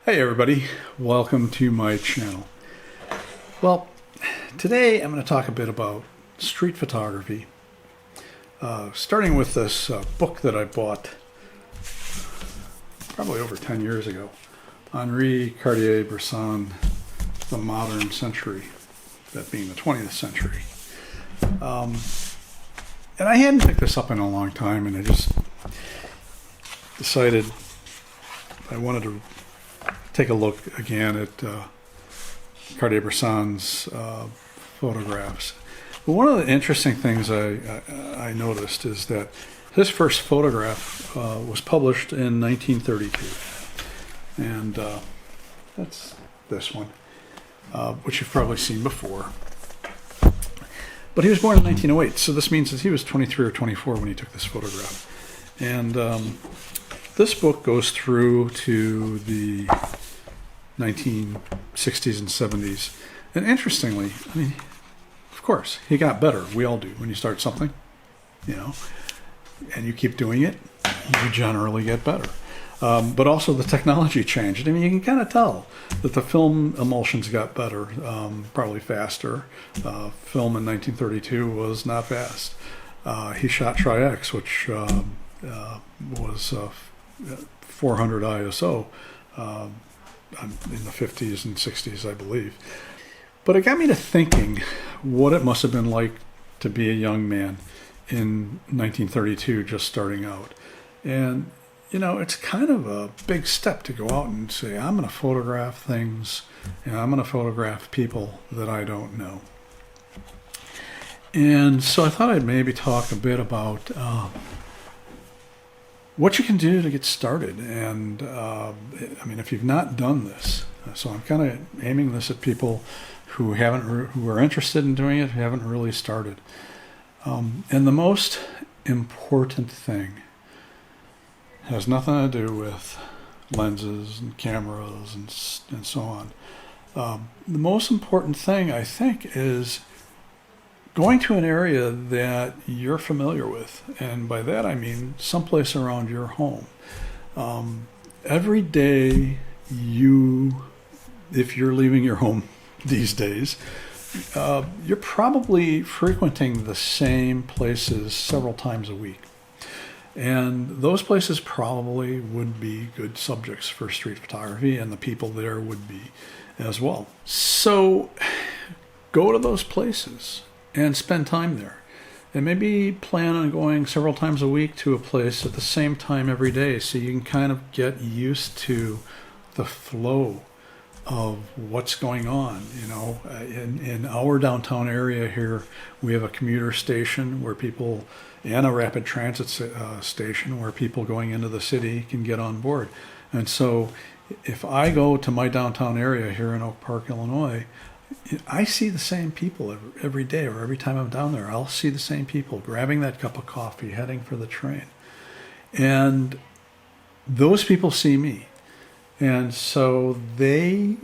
Hey everybody, welcome to my channel. Well, today I'm going to talk a bit about street photography, starting with this book that I bought probably over 10 years ago, Henri Cartier-Bresson, The Modern Century, that being the 20th century. And I hadn't picked this up in a long time, and I just decided I wanted to take a look again at Cartier-Bresson's photographs. But one of the interesting things I noticed is that his first photograph was published in 1932. And that's this one, which you've probably seen before. But he was born in 1908, so this means that he was 23 or 24 when he took this photograph. And this book goes through to the 1960s and 70s. And interestingly, I mean, of course, he got better. We all do. When you start something, and you keep doing it, you generally get better. But also the technology changed. I mean, you can kind of tell that the film emulsions got better, probably faster. Film in 1932 was not fast. He shot Tri-X, which was 400 ISO in the 50s and 60s, I believe. But it got me to thinking what it must have been like to be a young man in 1932, just starting out. And, it's kind of a big step to go out and say, I'm going to photograph things, and I'm going to photograph people that I don't know. And so I thought I'd maybe talk a bit about what you can do to get started. And if you've not done this, so I'm kind of aiming this at people who who are interested in doing it, who haven't really started. And the most important thing has nothing to do with lenses and cameras and so on. The most important thing, I think, is going to an area that you're familiar with, and by that I mean someplace around your home. Every day if you're leaving your home these days, you're probably frequenting the same places several times a week. And those places probably would be good subjects for street photography, and the people there would be as well. So go to those places and spend time there. And maybe plan on going several times a week to a place at the same time every day, so you can kind of get used to the flow of what's going on. In our downtown area here, we have a commuter station where people, and a rapid transit station where people going into the city can get on board. And so if I go to my downtown area here in Oak Park, Illinois, I see the same people every day, or every time I'm down there, I'll see the same people grabbing that cup of coffee, heading for the train. And those people see me. And so they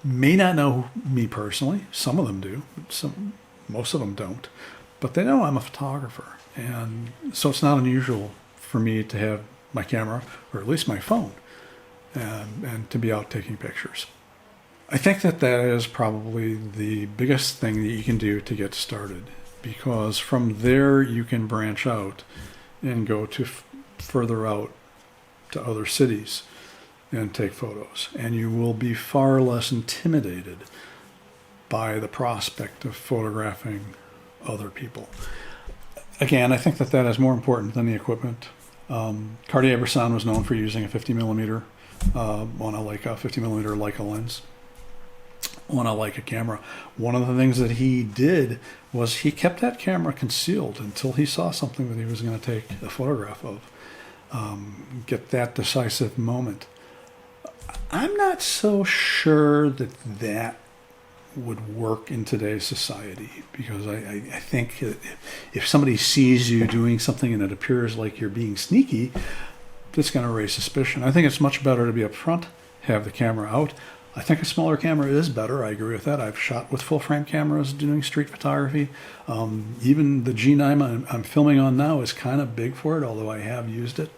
may not know me personally. Some of them do. Most of them don't. But they know I'm a photographer. And so it's not unusual for me to have my camera, or at least my phone, and to be out taking pictures. I think that is probably the biggest thing that you can do to get started, because from there you can branch out and go to further out to other cities and take photos, and you will be far less intimidated by the prospect of photographing other people. Again, I think that is more important than the equipment. Cartier-Bresson was known for using a 50 millimeter on a Leica, 50 millimeter Leica lens on a Leica camera. One of the things that he did was he kept that camera concealed until he saw something that he was going to take a photograph of, get that decisive moment. I'm not so sure that would work in today's society, because I think if somebody sees you doing something and it appears like you're being sneaky, it's going to raise suspicion. I think it's much better to be up front, have the camera out. I think a smaller camera is better. I agree with that. I've shot with full frame cameras doing street photography. Even the G9 I'm filming on now is kind of big for it, although I have used it.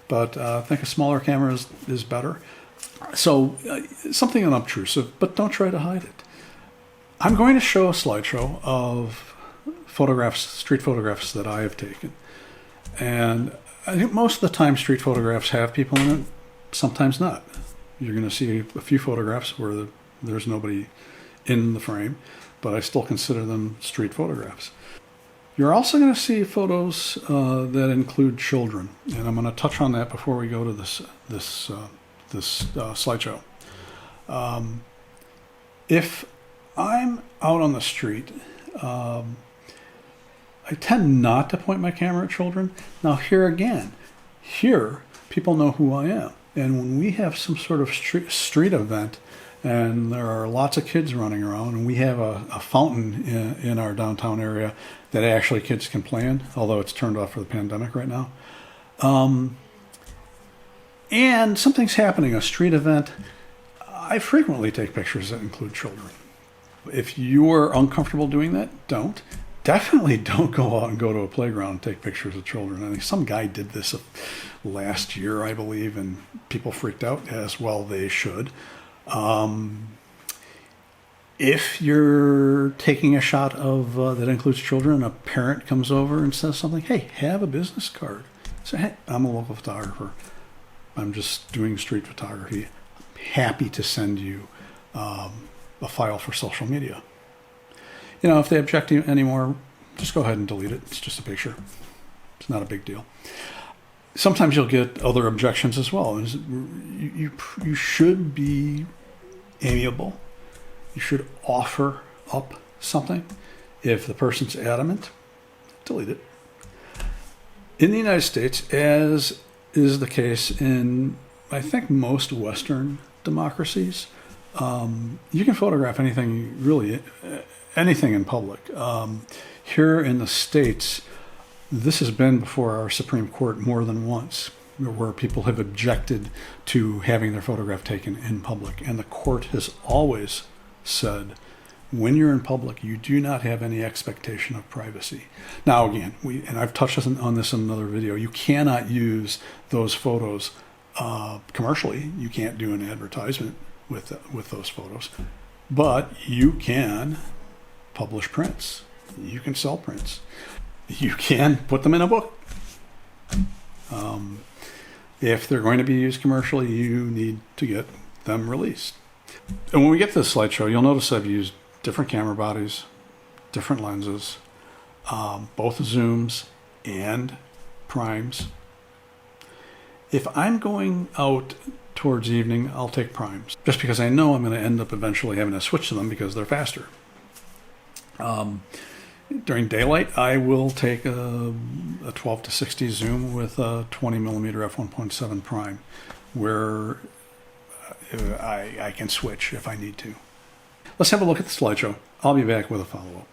But I think a smaller camera is better. So something unobtrusive, but don't try to hide it. I'm going to show a slideshow of photographs, street photographs that I have taken. And I think most of the time street photographs have people in it, sometimes not. You're going to see a few photographs where there's nobody in the frame, but I still consider them street photographs. You're also going to see photos that include children, and I'm going to touch on that before we go to this slideshow. If I'm out on the street, I tend not to point my camera at children. Now here again, people know who I am. And when we have some sort of street event and there are lots of kids running around and we have a fountain in our downtown area that actually kids can play in, although it's turned off for the pandemic right now, and something's happening, a street event, I frequently take pictures that include children. If you're uncomfortable doing that, don't. Definitely don't go out and go to a playground and take pictures of children. I think some guy did this last year, I believe, and people freaked out, as well they should. If you're taking a shot of that includes children and a parent comes over and says something, hey, have a business card. Say, hey, I'm a local photographer. I'm just doing street photography. I'm happy to send you a file for social media. You know, if they object anymore, just go ahead and delete it. It's just a picture. It's not a big deal. Sometimes you'll get other objections as well. You should be amiable. You should offer up something. If the person's adamant, delete it. In the United States, as is the case in, I think, most Western democracies, you can photograph anything, really, anything in public. Here in the States, this has been before our Supreme Court more than once, where people have objected to having their photograph taken in public. And the court has always said, when you're in public, you do not have any expectation of privacy. Now, again, and I've touched on this in another video, you cannot use those photos commercially. You can't do an advertisement with those photos. But you can publish prints. You can sell prints. You can put them in a book. If they're going to be used commercially, you need to get them released. And when we get to this slideshow, you'll notice I've used different camera bodies, different lenses, both zooms and primes. If I'm going out towards evening, I'll take primes, just because I know I'm going to end up eventually having to switch to them because they're faster. During daylight, I will take a 12 to 60 zoom with a 20 millimeter f1.7 prime, where I can switch if I need to. Let's have a look at the slideshow. I'll be back with a follow-up.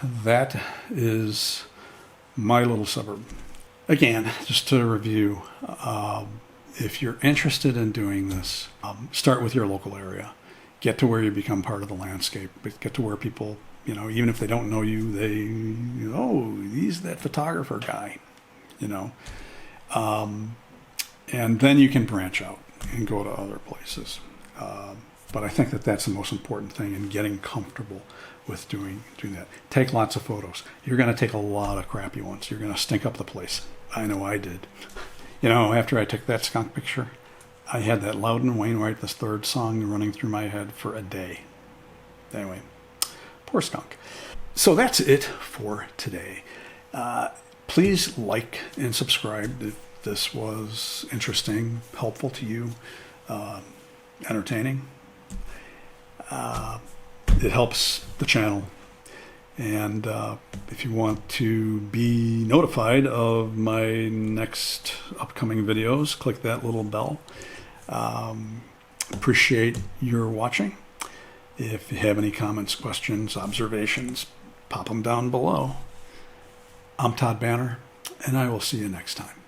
that is my little suburb. Again, just to review, if you're interested in doing this, start with your local area. Get to where you become part of the landscape. But get to where people, even if they don't know you, he's that photographer guy, and then you can branch out and go to other places. But I think that that's the most important thing in getting comfortable with doing that. Take lots of photos. You're going to take a lot of crappy ones. You're going to stink up the place. I know I did. After I took that skunk picture, I had that Loudon Wainwright, this third song running through my head for a day. Anyway, poor skunk. So that's it for today. Please like and subscribe if this was interesting, helpful to you, entertaining. It helps the channel. And if you want to be notified of my next upcoming videos, click that little bell. Appreciate your watching. If you have any comments, questions, observations, pop them down below. I'm Todd Banner, and I will see you next time.